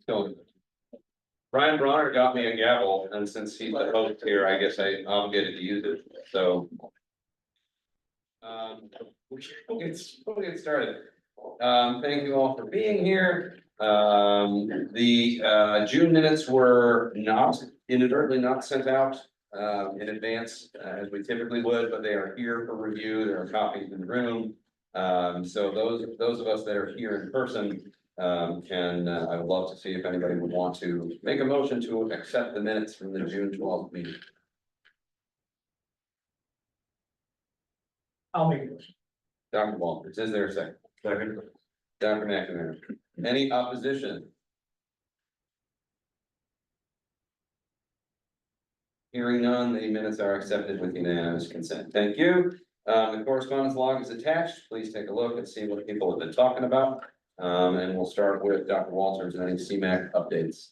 So, Brian Bronner got me a gavel, and since he's the host here, I guess I'm obligated to use it, so. We'll get started. Thank you all for being here. The June minutes were inadvertently not sent out in advance, as we typically would, but they are here for review. There are copies in the room. So those of us that are here in person, I would love to see if anybody would want to make a motion to accept the minutes from the June 12th meeting. I'll make a motion. Dr. Walters, is there a second? Second. Dr. McNamara, any opposition? Hearing none, the minutes are accepted with unanimous consent. Thank you. The correspondence log is attached. Please take a look and see what people have been talking about. And we'll start with Dr. Walters and any CMAC updates.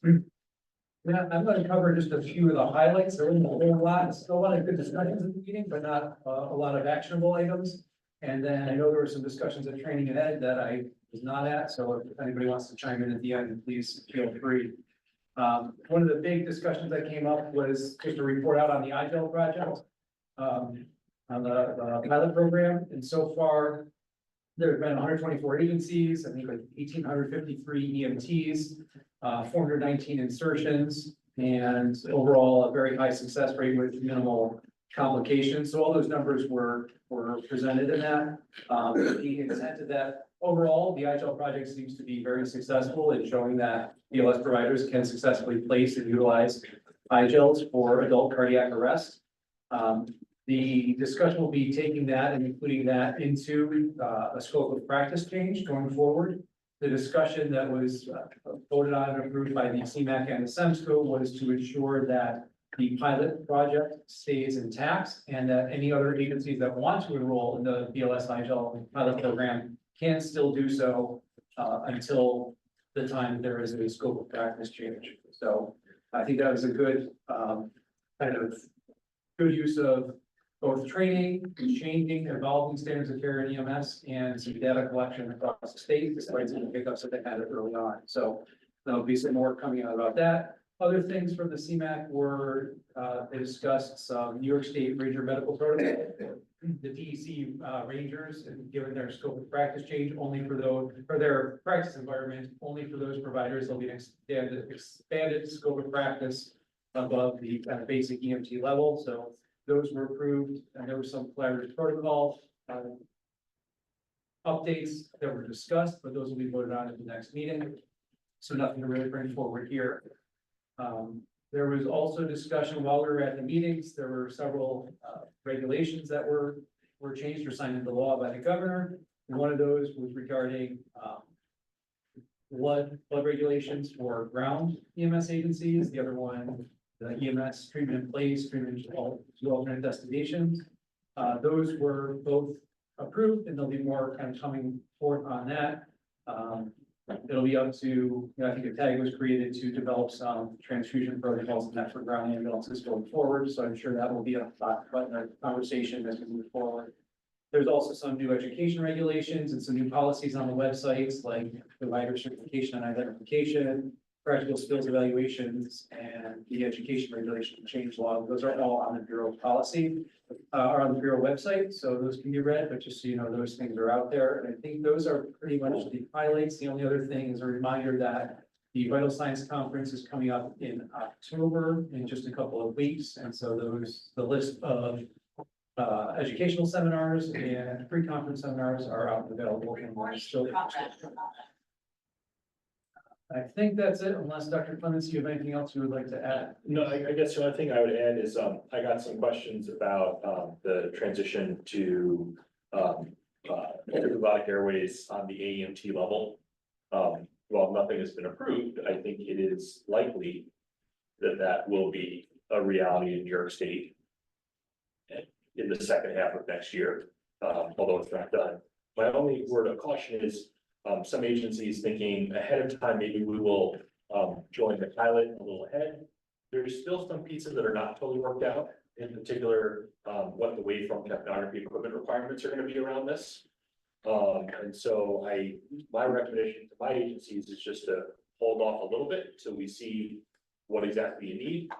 Yeah, I'm going to cover just a few of the highlights. There isn't a whole lot, still a lot of good discussions in the meeting, but not a lot of actionable items. And then I know there were some discussions at Training Ahead that I was not at, so if anybody wants to chime in at the end, please feel free. One of the big discussions that came up was just a report out on the IGEL project, on the pilot program, and so far there have been 124 agencies, I think like 1,853 EMTs, 419 insertions, and overall a very high success rate with minimal complications. So all those numbers were presented in that. The intent of that overall, the IGEL project seems to be very successful in showing that BLS providers can successfully place and utilize IGELs for adult cardiac arrest. The discussion will be taking that and including that into a scope of practice change going forward. The discussion that was voted on and approved by the CMAC and the SEMSCO was to ensure that the pilot project stays intact and that any other agencies that want to enroll in the BLS IGEL pilot program can still do so until the time there is a scope of practice change. So I think that was a good kind of good use of both training, changing, evolving standards of care in EMS, and some data collection across the state, despite some pickups that they had early on. So there'll be some more coming out about that. Other things from the CMAC were they discussed some New York State Ranger medical protocol. The DEC Rangers, and given their scope of practice change only for those, for their practice environment, only for those providers, there'll be an expanded scope of practice above the kind of basic EMT level. So those were approved, and there were some collaborative protocol updates that were discussed, but those will be voted on at the next meeting. So nothing to really bring forward here. There was also discussion while we were at the meetings. There were several regulations that were changed or signed into law by the governor. And one of those was regarding blood regulations for ground EMS agencies. The other one, the EMS treatment in place, treatment to alternate destinations. Those were both approved, and there'll be more kind of coming forth on that. It'll be up to, you know, I think a tag was created to develop some transfusion protocols and that for ground ambulances going forward. So I'm sure that will be a conversation as we move forward. There's also some new education regulations and some new policies on the websites, like provider certification and identification, practical skills evaluations, and the education regulation change law. Those are all on the Bureau policy, or on the Bureau website. So those can be read, but just so you know, those things are out there. And I think those are pretty much the highlights. The only other thing is a reminder that the Vital Signs Conference is coming up in October in just a couple of weeks. And so the list of educational seminars and pre-conference seminars are out and available. And still I think that's it, unless Dr. Clements, you have anything else you would like to add? No, I guess the only thing I would add is, I got some questions about, the transition to, robotic airways on the AEMT level. While nothing has been approved, I think it is likely that that will be a reality in New York State in the second half of next year, although it's not done. My only word of caution is, some agencies thinking ahead of time, maybe we will join the pilot a little ahead. There's still some pieces that are not totally worked out, in particular, what the waveform capnography equipment requirements are going to be around this. And so my recommendation to my agencies is just to hold off a little bit till we see what exactly you need,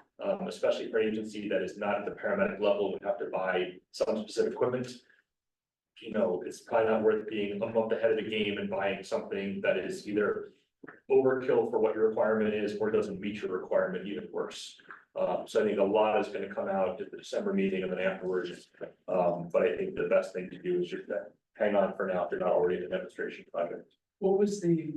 especially for an agency that is not at the paramedic level, would have to buy some specific equipment. You know, it's probably not worth being a month ahead of the game and buying something that is either overkill for what your requirement is, or doesn't meet your requirement, even worse. So I think a lot is gonna come out at the December meeting and then afterwards. But I think the best thing to do is just hang on for now if you're not already in the demonstration project. What was the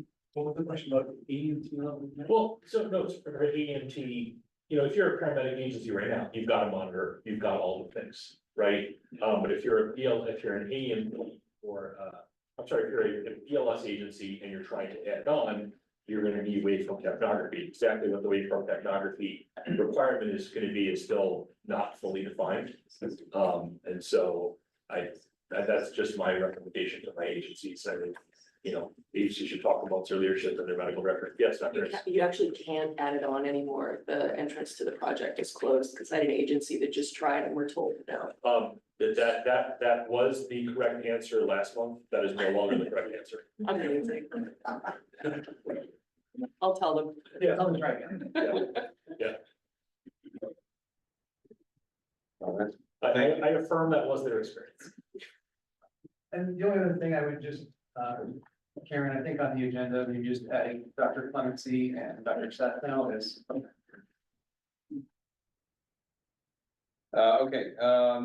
question about EMT level? Well, so no, it's for EMT, you know, if you're a paramedic agency right now, you've got a monitor, you've got all the things, right? But if you're an AMT or, I'm sorry, if you're a BLS agency and you're trying to add on, you're gonna need waveform technography. Exactly what the waveform technography requirement is gonna be is still not fully defined. And so that's just my recommendation to my agencies. I mean, you know, agencies should talk about their leadership and their medical record. Yes, Dr. You actually can't add it on anymore. The entrance to the project is closed because I had an agency that just tried and we're told no. That was the correct answer last month. That is no longer the correct answer. Amazing. I'll tell them. Yeah. Tell them to try again. All right. I affirm that was their experience. And the only other thing I would just, Karen, I think on the agenda, maybe just adding Dr. Clemency and Dr. Seth now is. Okay,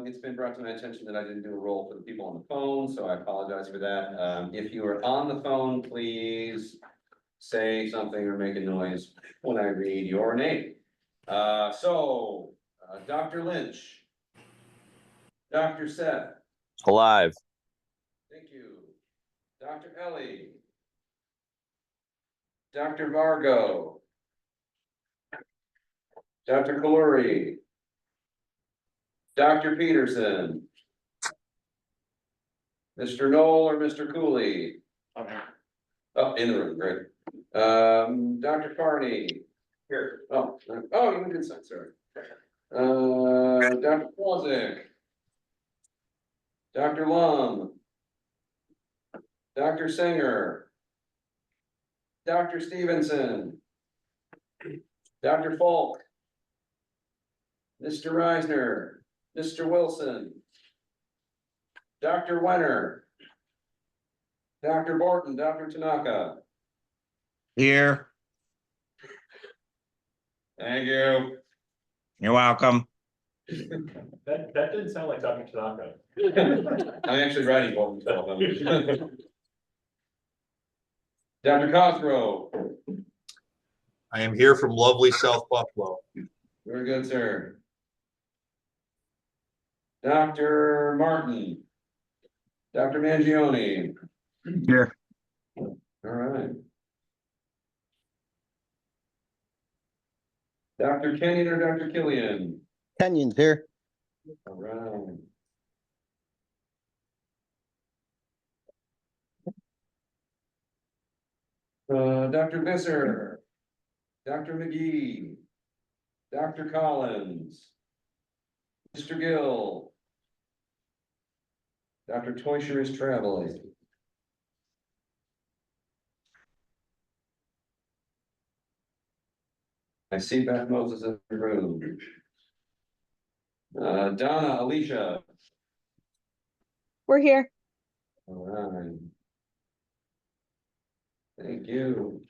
it's been brought to my attention that I didn't do a roll for the people on the phone, so I apologize for that. If you are on the phone, please say something or make a noise when I read your name. Dr. Lynch. Dr. Seth. Alive. Thank you. Dr. Ellie. Dr. Vargo. Dr. Kaluri. Dr. Peterson. Mr. Knoll or Mr. Cooley? Oh, in the room, great. Dr. Carney. Here. Oh, you did something, sorry. Dr. Plazek. Dr. Lum. Dr. Singer. Dr. Stevenson. Dr. Falk. Mr. Reisner. Mr. Wilson. Dr. Wenner. Dr. Borton, Dr. Tanaka. Here. Thank you. You're welcome. That didn't sound like Dr. Tanaka. I'm actually writing Borton. Dr. Cosgrove. I am here from lovely South Buffalo. Very good, sir. Dr. Martin. Dr. Mangione. Here. All right. Dr. Kenyon or Dr. Killian? Kenyon's here. All right. Dr. Visser. Dr. McGee. Dr. Collins. Mr. Gill. Dr. Teuscher is traveling. I see Beth Moses in the room. Donna, Alicia. We're here. All right. Thank you.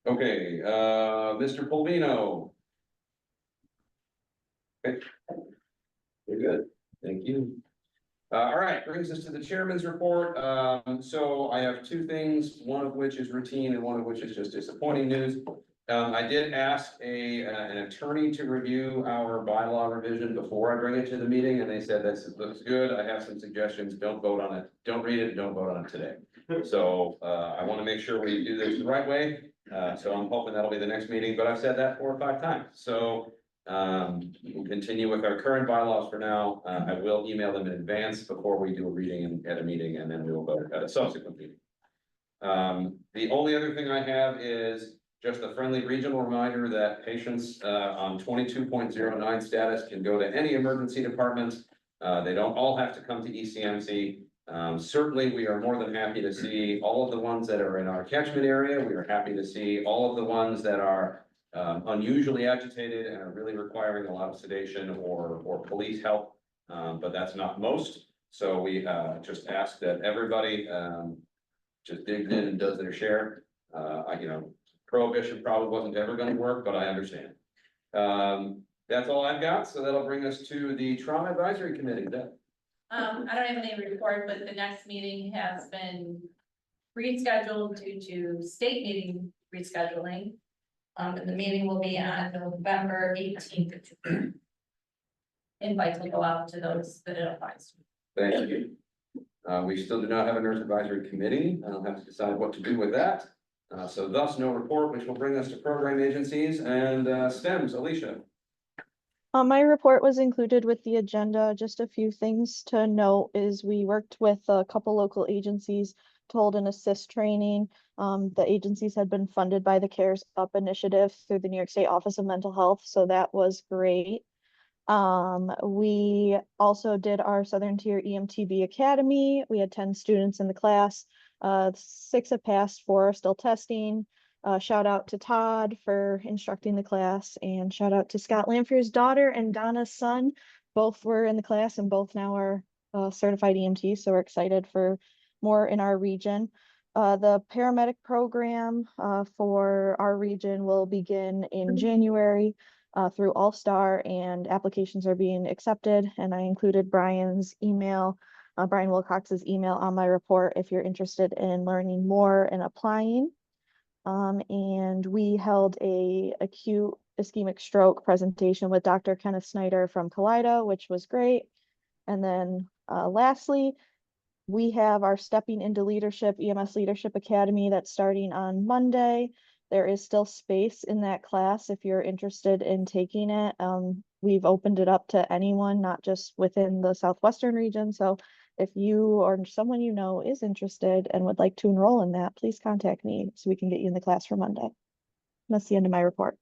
Okay, Mr. Polvino. Okay. You're good. Thank you. All right, brings us to the chairman's report. So I have two things, one of which is routine and one of which is just disappointing news. I did ask an attorney to review our bylaw revision before I bring it to the meeting, and they said this looks good. I have some suggestions. Don't vote on it. Don't read it. Don't vote on it today. So I want to make sure we do this the right way. So I'm hoping that'll be the next meeting, but I've said that 4 or 5 times. So we'll continue with our current bylaws for now. I will email them in advance before we do a reading at a meeting, and then we will vote at a subsequent meeting. The only other thing I have is just a friendly regional reminder that patients on 22.09 status can go to any emergency department. They don't all have to come to ECMC. Certainly, we are more than happy to see all of the ones that are in our catchment area. We are happy to see all of the ones that are unusually agitated and are really requiring a lot of sedation or police help. But that's not most. So we just ask that everybody just digs in and does their share. Prohibition probably wasn't ever gonna work, but I understand. That's all I've got, so that'll bring us to the Trauma Advisory Committee. I don't have any report, but the next meeting has been rescheduled due to state meeting rescheduling. And the meeting will be on November 18th. Invites will go out to those that it applies to. Thank you. We still do not have a nurse advisory committee. I'll have to decide what to do with that. So thus no report, which will bring us to program agencies and STEMs. Alicia. My report was included with the agenda. Just a few things to note is we worked with a couple local agencies to hold an assist training. The agencies had been funded by the CARES Up initiative through the New York State Office of Mental Health, so that was great. We also did our Southern Tier EMTB Academy. We had 10 students in the class. 6 have passed, 4 are still testing. Shout out to Todd for instructing the class, and shout out to Scott Lanfear's daughter and Donna's son. Both were in the class and both now are certified EMTs, so we're excited for more in our region. The paramedic program for our region will begin in January through All Star, and applications are being accepted. And I included Brian's email, Brian Wilcox's email on my report if you're interested in learning more and applying. And we held a acute ischemic stroke presentation with Dr. Kenneth Snyder from Kaleida, which was great. And then lastly, we have our Stepping into Leadership EMS Leadership Academy that's starting on Monday. There is still space in that class if you're interested in taking it. We've opened it up to anyone, not just within the Southwestern region. So if you or someone you know is interested and would like to enroll in that, please contact me so we can get you in the class for Monday. That's the end of my report.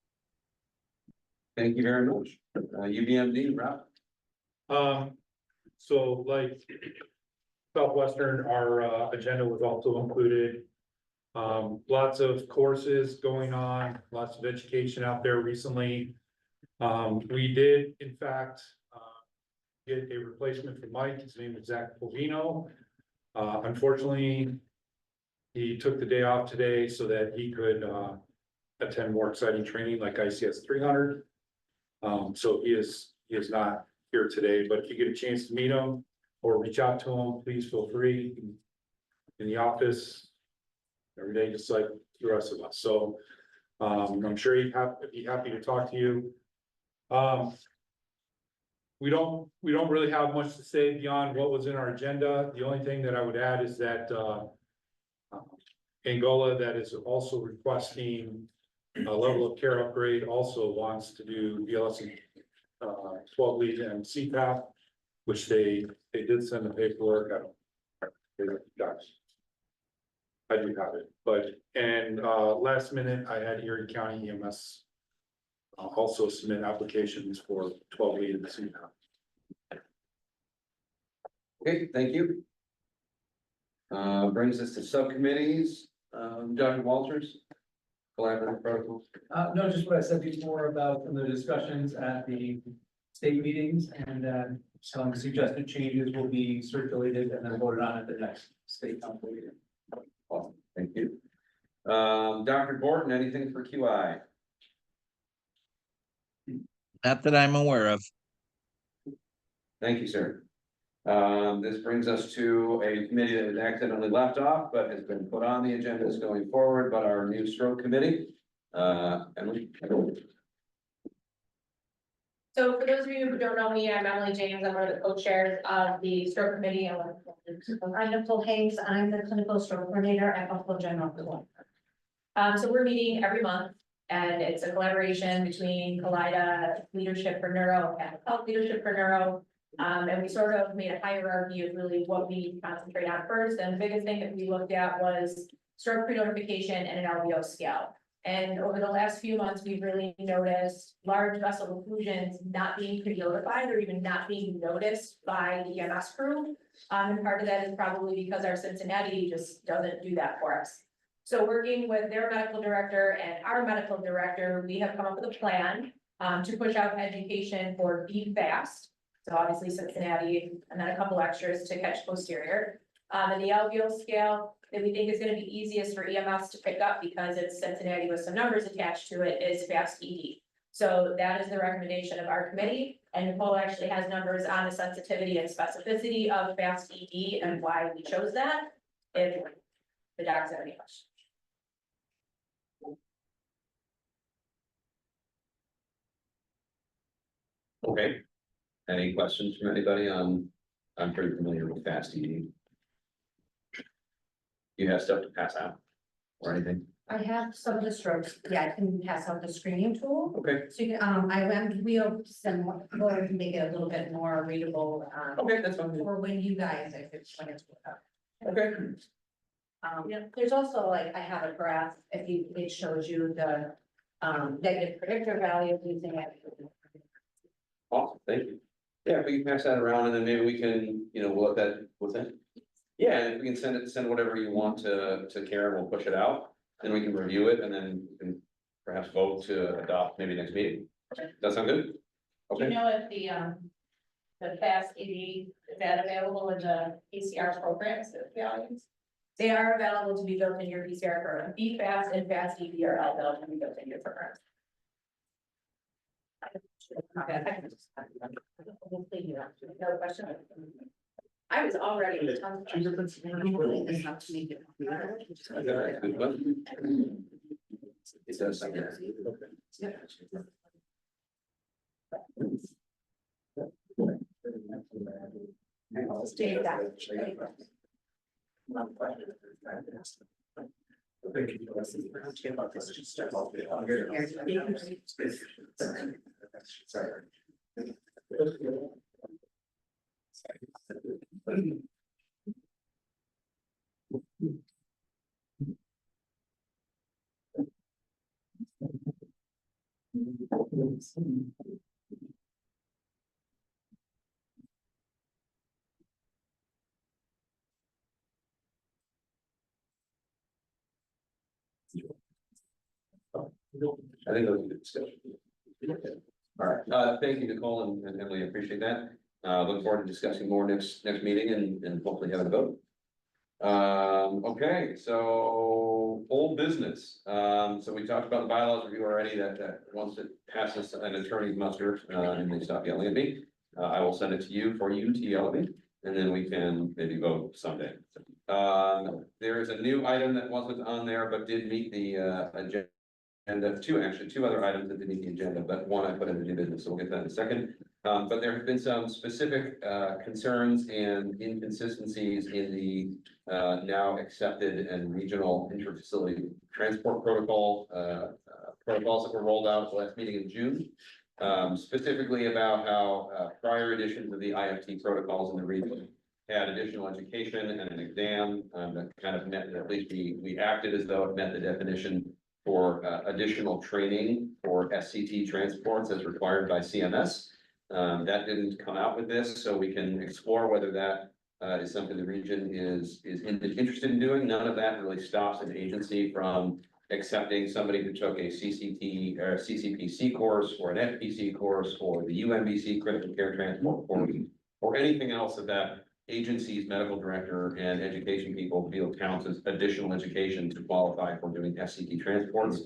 Thank you very much. UBMD, Rob. So like Southwestern, our agenda was also included. Lots of courses going on, lots of education out there recently. We did, in fact, get a replacement for Mike. His name is Zach Polvino. Unfortunately, he took the day off today so that he could attend more exciting training like ICS 300. So he is not here today, but if you get a chance to meet him or reach out to him, please feel free. In the office every day, just like the rest of us. So I'm sure he'd be happy to talk to you. We don't really have much to say beyond what was in our agenda. The only thing that I would add is that Angola, that is also requesting a level of care upgrade, also wants to do BLS and 12 lead and CPAP, which they did send the paperwork. I do have it, but last minute I had Erie County EMS also submit applications for 12 lead and CPAP. Okay, thank you. Brings us to subcommittees. Dr. Walters, collaborative protocols. No, just what I said before about some of the discussions at the state meetings, and some suggested changes will be circulated and then voted on at the next state council meeting. Awesome, thank you. Dr. Borton, anything for QI? Not that I'm aware of. Thank you, sir. This brings us to a committee that was accidentally left off, but has been put on the agendas going forward, but our new stroke committee. Emily. So for those of you who don't know me, I'm Emily James. I'm one of the co-chairs of the stroke committee. I'm Nicole Hayes. I'm the clinical stroke coordinator at Buffalo General. So we're meeting every month, and it's a collaboration between Kaleida Leadership for Neuro and Health Leadership for Neuro. And we sort of made a hierarchy of really what we concentrate on first. And the biggest thing that we looked at was stroke pre-notification and an LVO scale. And over the last few months, we've really noticed large vessel inclusions not being pre-notified or even not being noticed by the EMS crew. And part of that is probably because our Cincinnati just doesn't do that for us. So working with their medical director and our medical director, we have come up with a plan to push out education for Be Fast. So obviously Cincinnati and then a couple extras to catch posterior. And the alveolar scale that we think is gonna be easiest for EMS to pick up because it's Cincinnati with some numbers attached to it is Fast ED. So that is the recommendation of our committee, and Nicole actually has numbers on the sensitivity and specificity of Fast ED and why we chose that. If the docs have any questions. Okay. Any questions from anybody on, I'm pretty familiar with fast ED. You have stuff to pass out or anything? I have some of the strokes, yeah, I can pass out the screening tool. Okay, So you can, we'll send, we'll make it a little bit more readable, okay, that's fine. for when you guys, if it's when it's. Okay, There's also like, I have a graph, it shows you the, negative predictor value of using it. awesome, thank you. Yeah, if we can pass that around and then maybe we can, we'll let that, what's that? Yeah, and if we can send whatever you want to Karen, we'll push it out. Then we can review it and then we can perhaps vote to adopt maybe next meeting. Does that sound good? Do Okay. you know if the Fast ED, is that available in the PCR programs, the values? They are available to be built in your PCR program. Be Fast and Fast ED are all available to be built in your program. No question. I was already. Good one. It does sound good. Stay back. I think that was a good discussion. All right, thank you, Nicole and Emily, I appreciate that. Look forward to discussing more next meeting and hopefully having a vote. Okay, so old business. So we talked about the bylaws review already, that once it passes an attorney's muster, and they stop yelling at me, I will send it to you for you to yell at me, and then we can maybe vote someday. There is a new item that wasn't on there, but did meet the agenda. And two other items that did meet the agenda, but one I put in the new business, so we'll get that in a second. But there have been some specific concerns and inconsistencies in the now accepted and regional interfacility transport protocol protocols that were rolled out at the last meeting in June. Specifically about how prior editions of the IFT protocols in the region had additional education and an exam that kind of met, at least we acted as though it met the definition for additional training for SCT transports as required by CMS. That didn't come out with this, so we can explore whether that is something the region is interested in doing. None of that really stops an agency from accepting somebody who took a CCT or a CCPC course or an FPC course or the UMBC critical care transport course or anything else that agency's medical director and education people feel counts as additional education to qualify for doing SCT transports.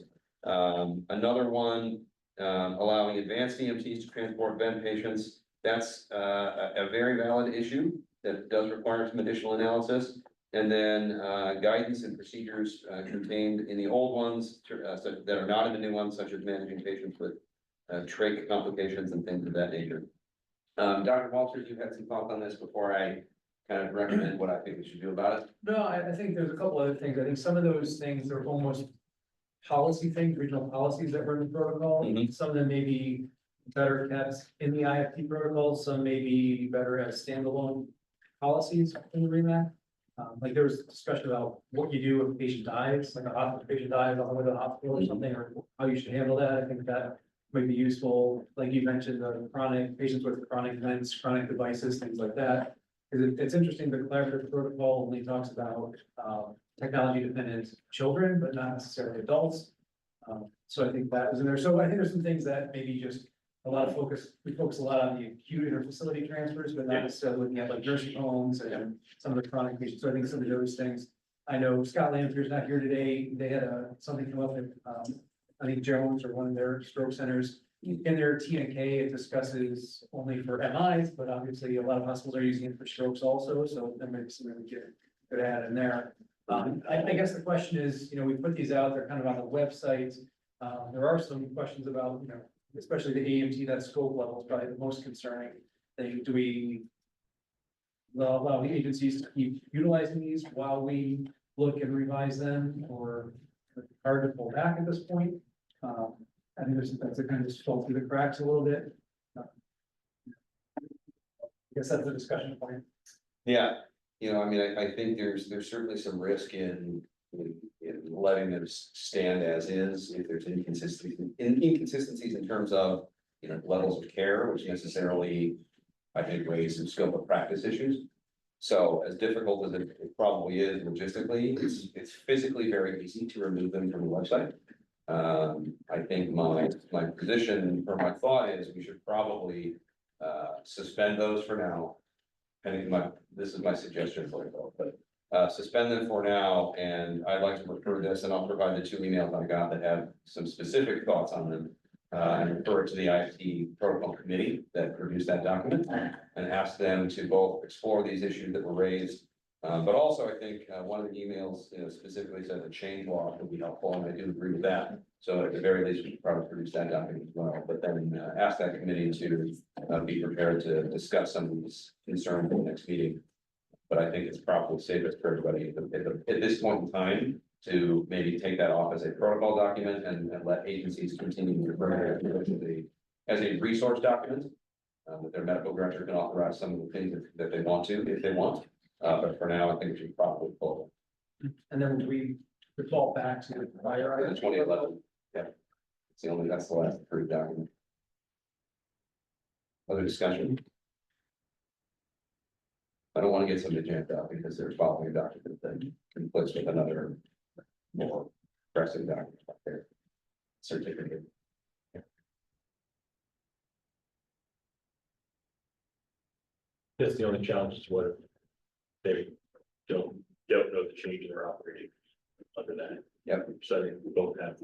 Another one, allowing advanced EMTs to transport vent patients. That's a very valid issue that does require some additional analysis. And then guidance and procedures contained in the old ones that are not in the new ones, such as managing patients with trach complications and things of that nature. Dr. Walters, you had some thoughts on this before I kind of recommend what I think we should do about it. No, I think there's a couple other things. I think some of those things are almost policy things, regional policies that were in the protocol. Mhm. Some of them may be better kept in the IFT protocol, some may be better as standalone policies in the REMAC. Like there was discussion about what you do if a patient dies, like a hospital patient dies on the way to the hospital or something, or how you should handle that. I think that might be useful. Like you mentioned, the chronic patients with chronic events, chronic devices, things like that. Because it's interesting, the collaborative protocol only talks about technology dependent children, but not necessarily adults. So I think that was in there. So I think there's some things that maybe just a lot of focus, we focus a lot on the acute interfacility transfers, but not necessarily looking at like nursing homes and some of the chronic patients. So I think some of those things. I know Scott Lampire's not here today. They had something come up with, I think Jones or one of their stroke centers. In their T and K, it discusses only for MIs, but obviously a lot of hospitals are using it for strokes also, so there may be some really good add in there. I guess the question is, we put these out, they're kind of on the website. There are some questions about, especially the AMT, that scope level is probably the most concerning thing. Do we allow the agencies to keep utilizing these while we look and revise them, or hard to pull back at this point? I think that's a kind of just fall through the cracks a little bit. I guess that's a discussion point. Yeah, I think there's certainly some risk in letting them stand as is, if there's inconsistencies in terms of, levels of care, which necessarily, I think, raise some scope of practice issues. So as difficult as it probably is logistically, it's physically very easy to remove them from the website. I think my position or my thought is we should probably suspend those for now. This is my suggestion for it, but suspend them for now, and I'd like to refer this, and I'll provide the 2 emails I got that have some specific thoughts on them. And refer it to the IT protocol committee that produced that document and ask them to both explore these issues that were raised. But also, I think one of the emails, specifically said the change log would be helpful, and I do agree with that. So at the very least, we should probably produce that document as well, but then ask that committee to be prepared to discuss some of these concerns in the next meeting. But I think it's probably safest for everybody at this point in time to maybe take that off as a protocol document and let agencies continue to refer to as a resource document. That their medical director can authorize some of the things that they want to, if they want. But for now, I think we should probably pull And then we default back to the prior. it. 2011, yeah. That's the last approved document. Other discussion? I don't want to get somebody jammed up because they're following a document that conflicts with another more pressing document out there. Certificate. That's the only challenge is what if they don't know the change in their operating under that. Yep. So I think we both have.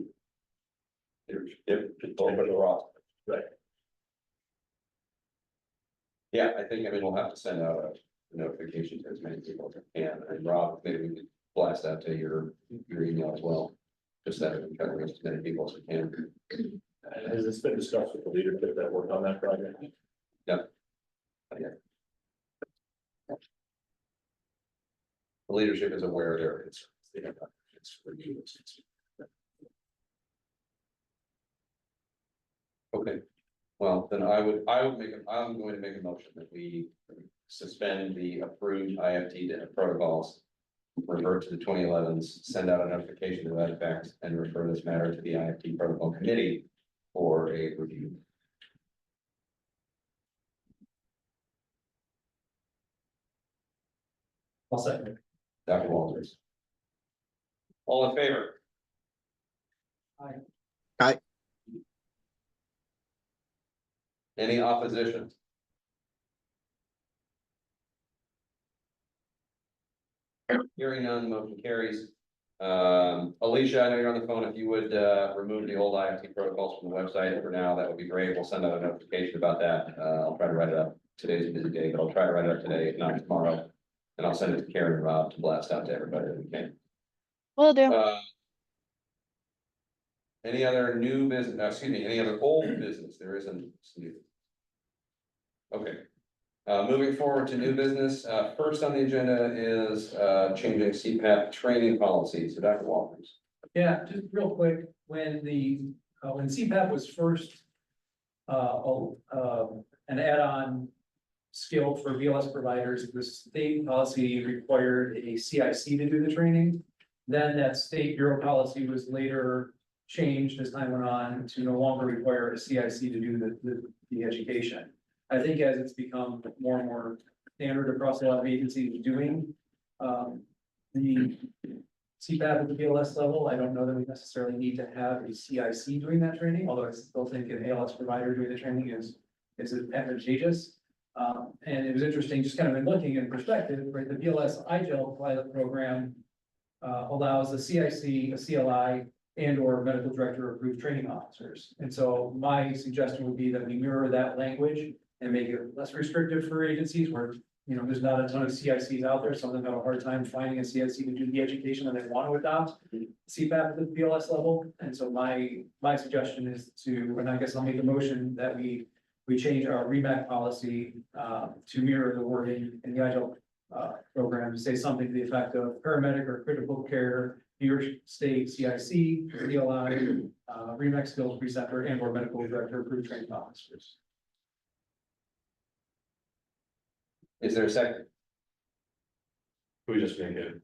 Both are the raw. Right. Yeah, I think, we'll have to send out a notification to as many people as we can, and Rob, maybe we could blast out to your email as well. Just that we can try to reach as many people as we can. Has this been discussed with the leadership that worked on that project? Yeah. The leadership is aware of their concerns. They have it's review those concerns. Okay, well, then I'm going to make a motion that we suspend the approved IFT protocols. Revert to the 2011s, send out a notification to that effect, and refer this matter to the IFT protocol committee for a review. I'll second it. Dr. Walters. All in favor? Aye. Aye. Any opposition? Hearing none, motion carries. Alicia, I know you're on the phone. If you would remove the old IFT protocols from the website for now, that would be great. We'll send out a notification about that. I'll try to write it up. Today's a busy day, but I'll try to write it up today, if not tomorrow. And I'll send it to Karen and Rob to blast out to everybody that we can. Will do. Any other new business, any other old business? There isn't. Okay. Moving forward to new business, first on the agenda is changing CPAP training policies. So Dr. Walters. Yeah, just real quick, when CPAP was first an add-on skill for BLS providers, the state policy required a CIC to do the training. Then that state bureau policy was later changed as time went on to no longer require a CIC to do the education. I think as it's become more and more standard across a lot of agencies doing, the CPAP at the BLS level, I don't know that we necessarily need to have a CIC doing that training, although I still think an ALS provider doing the training is advantageous. And it was interesting, just kind of in looking in perspective, right, the BLS iGel pilot program allows a CIC, a CLI, and or medical director approved training officers. And so my suggestion would be that we mirror that language and make it less restrictive for agencies where, you know, there's not a ton of CICs out there. Some of them have a hard time finding a CIC to do the education that they want to adopt CPAP at the BLS level. And so my suggestion is to, and I guess I'll make a motion that we change our REMAC policy to mirror the wording in the IGEL program, to say something to the effect of paramedic or critical care, New York State CIC, CLI, REMAC skills preceptor, and or medical director approved training officers. Is there a second? We just make it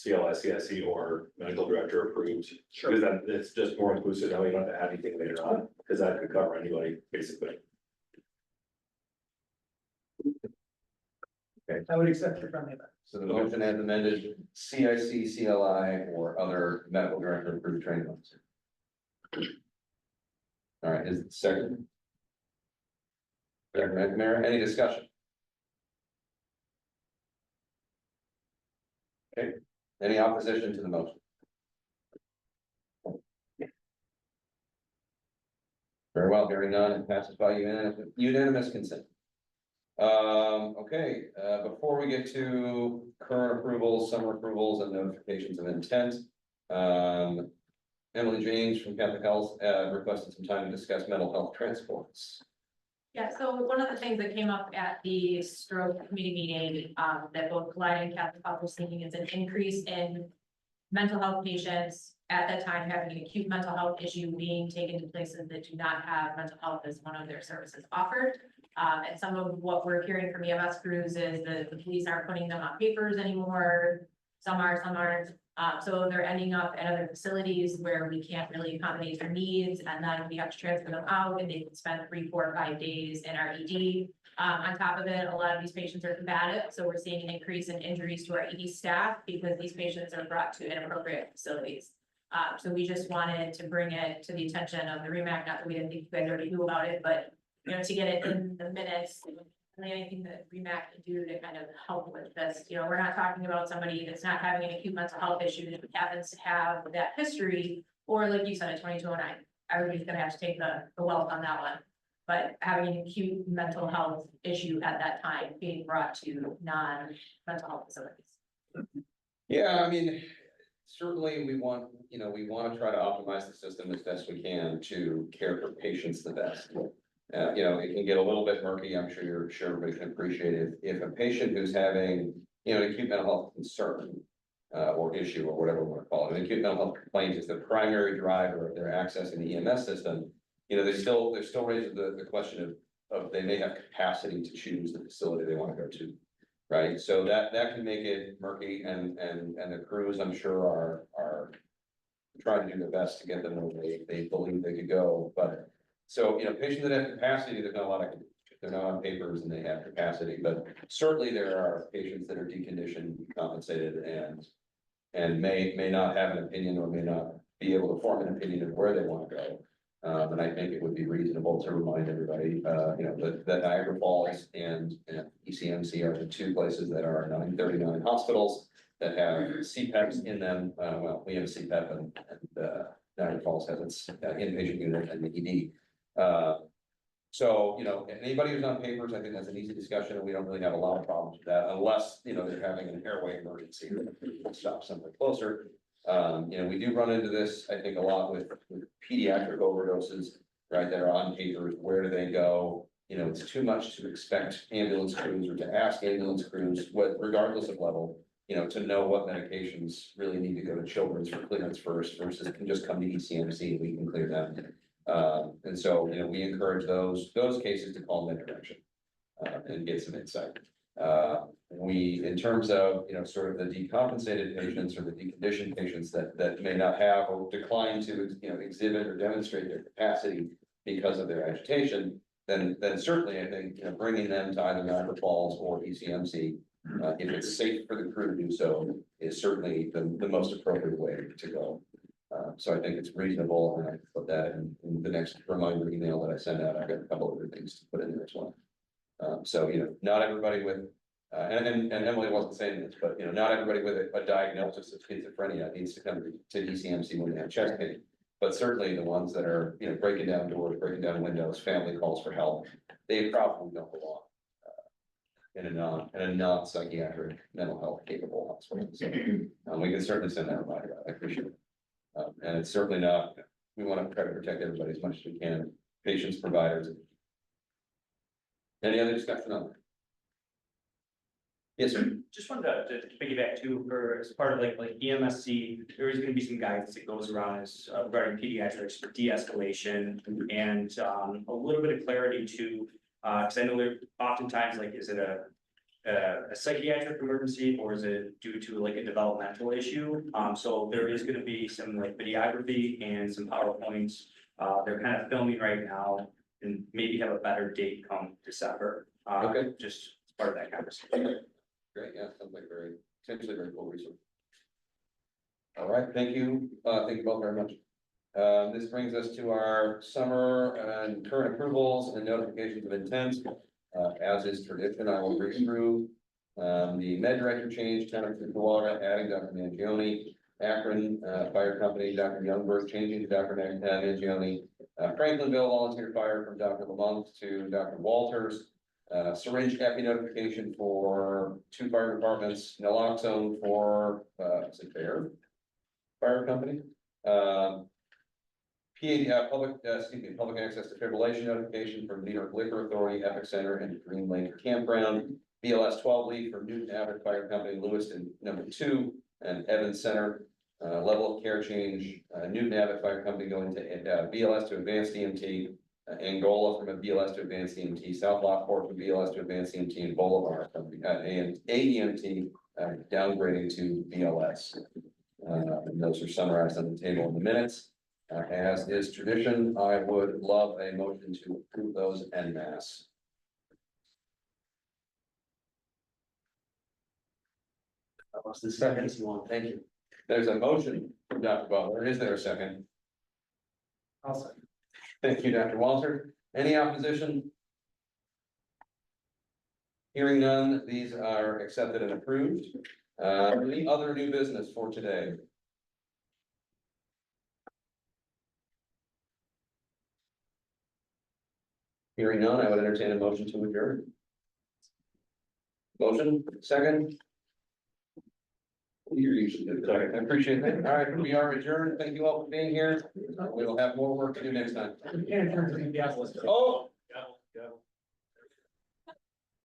CLI, CIC, or medical director approved. Sure. Because then it's just more inclusive, now you don't have to add anything later on, because that could cover anybody, basically. I would accept your friendly amendment. So the motion as amended, CIC, CLI, or other medical director approved training officer. All right, is it second? Second, McNamara, any discussion? Okay, any opposition to the motion? Very well, hearing none, it passes by unanimous consent. Okay, before we get to current approvals, summer approvals, and notifications of intent. Emily James from Catholic Health requested some time to discuss mental health transports. Yeah, so one of the things that came up at the stroke committee meeting, that both Collide and Catholic Health were seeing is an increase in mental health patients at that time having an acute mental health issue being taken to places that do not have mental health as one of their services offered. And some of what we're hearing from EMS crews is that the police aren't putting them on papers anymore. Some are, some aren't. So they're ending up at other facilities where we can't really accommodate their needs, and then we have to transfer them out, and they can spend 3, 4, 5 days in our ED. On top of it, a lot of these patients are combative, so we're seeing an increase in injuries to our ED staff because these patients are brought to inappropriate facilities. So we just wanted to bring it to the attention of the REMAC, not that we didn't think you guys already knew about it, but you know, to get it in the minutes. Anything that REMAC can do to kind of help with this. You know, we're not talking about somebody that's not having an acute mental health issue that happens to have that history, or like you said, at 2209, everybody's gonna have to take the wealth on that one. But having an acute mental health issue at that time being brought to non-mental health facilities. Yeah, I mean, certainly we want to try to optimize the system as best we can to care for patients the best. You know, it can get a little bit murky. I'm sure everybody can appreciate it. If a patient who's having, you know, an acute mental health concern or issue or whatever we want to call it, an acute mental health complaint is the primary driver of their accessing the EMS system. You know, there's still raises the question of they may have capacity to choose the facility they want to go to, right? So that can make it murky, and the crews, I'm sure, are trying to do their best to get them where they believe they could go, but. So, you know, patients that have capacity, there's not a lot of, they're not on papers and they have capacity, but certainly there are patients that are deconditioned, compensated, and may not have an opinion or may not be able to form an opinion of where they want to go. And I think it would be reasonable to remind everybody, you know, that Niagara Falls and ECMC are the two places that are 939 hospitals that have CPAPs in them. Well, we have a CPAP and Niagara Falls has its inpatient unit and the ED. So, you know, anybody who's on papers, I think that's an easy discussion, and we don't really have a lot of problems with that, unless, you know, they're having an airway emergency or stop somewhere closer. You know, we do run into this, I think, a lot with pediatric overdoses, right? That are on papers. Where do they go? You know, it's too much to expect ambulance crews or to ask ambulance crews, regardless of level, you know, to know what medications really need to go to children's for clearance first versus can just come to ECMC and we can clear them. And so, you know, we encourage those cases to call in that direction. and get some insight. We, in terms of, sort of the decompensated patients or the deconditioned patients that may not have or decline to, exhibit or demonstrate their capacity because of their agitation, then certainly I think, bringing them to either Niagara Falls or ECMC, if it's safe for the crew to do so, is certainly the most appropriate way to go. So I think it's reasonable, and I put that in the next reminder email that I send out. I've got a couple other things to put in there as well. So, not everybody with, and Emily wasn't saying this, but, not everybody with a diagnosis of schizophrenia needs to come to ECMC when they have chest pain. But certainly the ones that are, breaking down doors, breaking down windows, family calls for help, they probably don't belong in a non-psychiatric mental health capable hospital. So, we can certainly send that reminder out. I appreciate it. And it's certainly not, we want to try to protect everybody as much as we can, patients, providers. Any other discussion on that? Yes, sir. Just wanted to piggyback too, for as part of like EMSC, there is gonna be some guidance that goes around as regarding pediatrics for de-escalation and a little bit of clarity to, cause I know there oftentimes like, is it a psychiatric emergency or is it due to like a developmental issue? So there is gonna be some like videography and some PowerPoints. They're kind of filming right now and maybe have a better date come December. Okay. Just as part of that conversation. Great, yeah, sounds like potentially very cool resource. All right, thank you both very much. This brings us to our summer and current approvals and notifications of intent. As is tradition, I will read through the med director change, town of Chickawaga, adding Dr. Mangione, Akron Fire Company, Dr. Youngberg, changing to Dr. Mangione, Franklinville volunteer fire from Dr. Lamont to Dr. Walters. Syringe epi notification for 2 fire departments, naloxone for, is it Bear Fire Company? Public access defibrillation notification from New York Liquor Authority, Epic Center, and Green Lake Campground. BLS 12 lead from Newton Abbott Fire Company, Lewiston #2, and Evans Center. Level of care change, Newton Abbott Fire Company going to BLS to advanced EMT. Angola from a BLS to advanced EMT, South Lockport from BLS to advanced EMT, and Bolivar from AEMT downgrading to BLS. And those are summarized on the table in the minutes. As is tradition, I would love a motion to approve those en masse. That was the second one. Thank you. There's a motion from Dr. Butler. Is there a second? I'll second. Thank you, Dr. Walter. Any opposition? Hearing none, these are accepted and approved. Any other new business for today? Hearing none, I would entertain a motion to adjourn. Motion, second. You're usually good. Sorry, I appreciate that. All right, we are adjourned. Thank you all for being here. We will have more work to do next time. And in terms of the gas list. Oh,